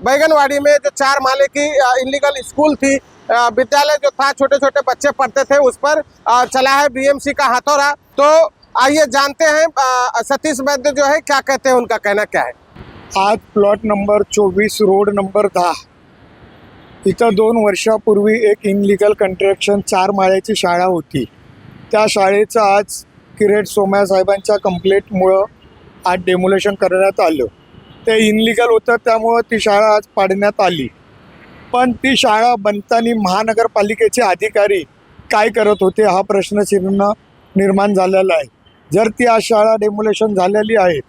बैगनवाड़ी में जो 4 माले की इलीगल स्कूल थी, विद्यालय जो था, छोटे छोटे बच्चे पढ़ते थे, उस पर चला है बीएमसी का हाथोरा। तो आइए जानते हैं सतीश वैद्य जो है क्या कहते हैं, उनका कहना क्या है। आज प्लॉट नंबर 24 रोड नंबर 10 इथं 2 वर्षापूर्वी एक इनलिगल कंस्ट्रक्शन 4 माळ्याची शाळा होती। त्या शाळेचं आज किरेट सोमया साहेबांच्या कंप्लेंटमुळं आज डेमोलेशन करण्यात आलं। ते इनलिगल होतं, त्यामुळं ती शाळा आज पाडण्यात आली। पण ती शाळा बनताना महानगरपालिकेचे अधिकारी काय करत होते हा प्रश्न निर्माण झालेला आहे। जर ती आज शाळा डेमोलेशन झालेली आहे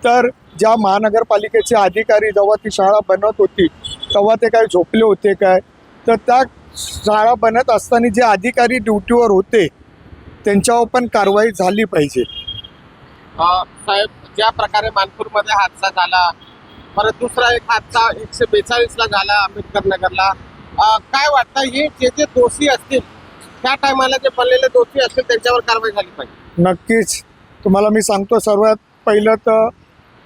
तर ज्या महानगरपालिकेचे अधिकारी जेव्हा ती शाळा बनत होती तेव्हा ते काय झोपले होते काय? तर त्या शाळा बनत असताना जे अधिकारी ड्यूटीवर होते त्यांच्यावर पण कारवाई झाली पाहिजे। साहेब, ज्या प्रकारे मानपूरमध्ये हादसा झाला, परत दुसरा एक हादसा 142 ला झाला आंबेडकर नगरला, काय वाटतं हे जे दोषी असतील त्या टायमाला जे बनलेले दोषी असतील त्यांच्यावर कारवाई झाली पाहिजे? नक्कीच तुम्हाला मी सांगतो, सर्वात पहिलं तर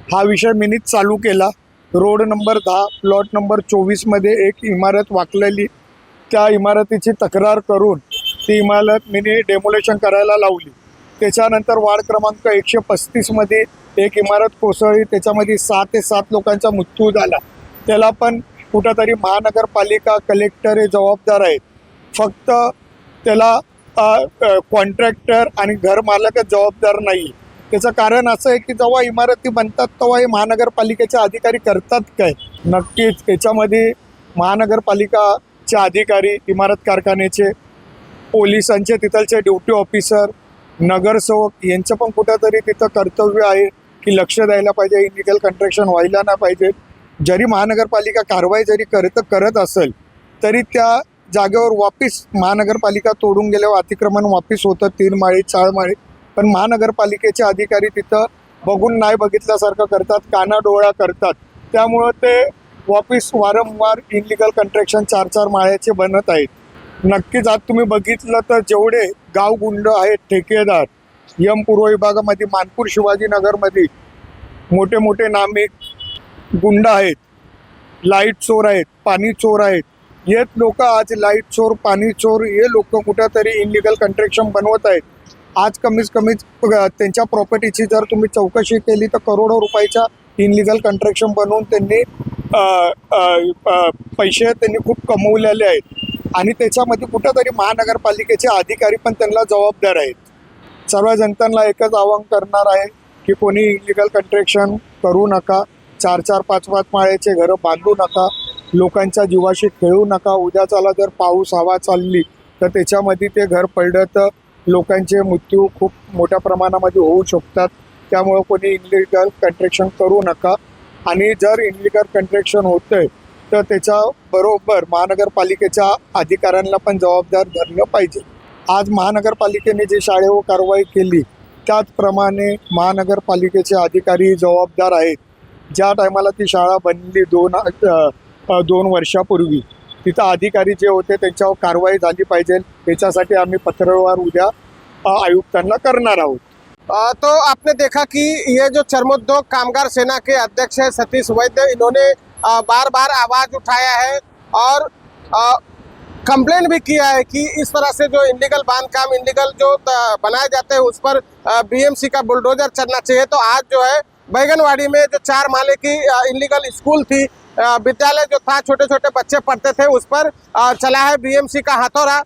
हा विषय मीनीच चालू केला। रोड नंबर 10 प्लॉट नंबर 24 मध्ये एक इमारत वाकलेली, त्या इमारतीची तक्रार करून ती इमारत मीनी डेमोलेशन करायला लावली। त्याच्यानंतर वार्ड क्रमांक 135 मध्ये एक इमारत कोसळली, त्याच्यामध्ये 6 ते 7 लोकांचा मृत्यू झाला। त्याला पण कुठंतरी महानगरपालिका कलेक्टर हे जबाबदार आहेत, फक्त त्याला कॉन्ट्रॅक्टर आणि घर मालकच जबाबदार नाही। त्याचं कारण असं आहे की जेव्हा इमारती बनतात तेव्हा हे महानगरपालिकेचे अधिकारी करतात काय? नक्कीच याच्यामध्ये महानगरपालिकाचे अधिकारी, इमारत कारखान्याचे, पोलिसांचे, तिथलचे ड्युटी ऑफिसर, नगरसेवक यांचं पण कुठंतरी तिथं कर्तव्य आहे की लक्ष द्यायला पाहिजे, इलिगल कंस्ट्रक्शन व्हायला नाही पाहिजे। जरी महानगरपालिका कारवाई जरी करत असेल तरी त्या जागेवर वापिस महानगरपालिका तोडून गेल्यावर अतिक्रमण वापिस होतं 3 माळी 4 माळी, पण महानगरपालिकेचे अधिकारी तिथं बघून नाही बघितल्यासारखं करतात, कानाडोळा करतात। त्यामुळं ते वापिस वारंवार इनलिगल कंस्ट्रक्शन 4-4 माळ्याचे बनत आहेत। नक्कीच आज तुम्ही बघितलं तर जेवढे गावगुंड आहेत, ठेकेदार, यम पूर्व विभागामध्ये मानपूर शिवाजीनगरमध्ये मोठे मोठे नामिक गुंड आहेत, लाईट चोर आहेत, पाणी चोर आहेत, हे लोक आज लाईट चोर, पाणी चोर हे लोक कुठंतरी इनलिगल कंस्ट्रक्शन बनवत आहेत। आज कमीत कमी त्यांच्या प्रॉपर्टीची जर तुम्ही चौकशी केली तर करोडो रुपयाच्या इनलिगल कंस्ट्रक्शन बनवून त्यांनी पैसे त्यांनी खूप कमवलेले आहेत आणि त्याच्यामध्ये कुठंतरी महानगरपालिकेचे अधिकारी पण त्यांना जबाबदार आहेत। सर्व जनतांना एकच आवाहन करणार आहे की कोणी इनलिगल कंस्ट्रक्शन करू नका, 4-4, 5-5 माळ्याचे घरं बांधू नका, लोकांच्या जीवाशी खेळू नका। उद्याचाला जर पाऊस हवा चालली तर त्याच्यामध्ये ते घर पडलं तर लोकांचे मृत्यू खूप मोठ्या प्रमाणामध्ये होऊ शकतात। त्यामुळे कोणी इनलिगल कंस्ट्रक्शन करू नका आणि जर इनलिगल कंस्ट्रक्शन होतंय तर त्याच्याबरोबर महानगरपालिकेच्या अधिकाऱ्यांना पण जबाबदार धरलं पाहिजे। आज महानगरपालिकेने जे शाळेवर कारवाई केली त्याचप्रमाणे महानगरपालिकेचे अधिकारी जबाबदार आहेत। ज्या टायमाला ती शाळा बनली 2 वर्षापूर्वी, तिथं अधिकारी जे होते त्यांच्यावर कारवाई झाली पाहिजे। त्याच्यासाठी आम्ही पत्रव्यवहार उद्या आयुक्तांना करणार आहोत। तो आपने देखा कि ये जो चर्मोद्योग कामगार सेना के अध्यक्ष है सतीश वैद्य, इन्होंने बार बार आवाज उठाया है और कंप्लेंट भी किया है कि इस तरह से जो इलीगल बांधकाम, इलीगल जो बनाए जाते हैं उस पर बीएमसी का बुलडोजर चलना चाहिए। तो आज जो है बैगनवाड़ी में जो 4 माले की इलीगल स्कूल थी, विद्यालय जो था, छोटे छोटे बच्चे पढ़ते थे, उस पर चला है बीएमसी का हाथोरा।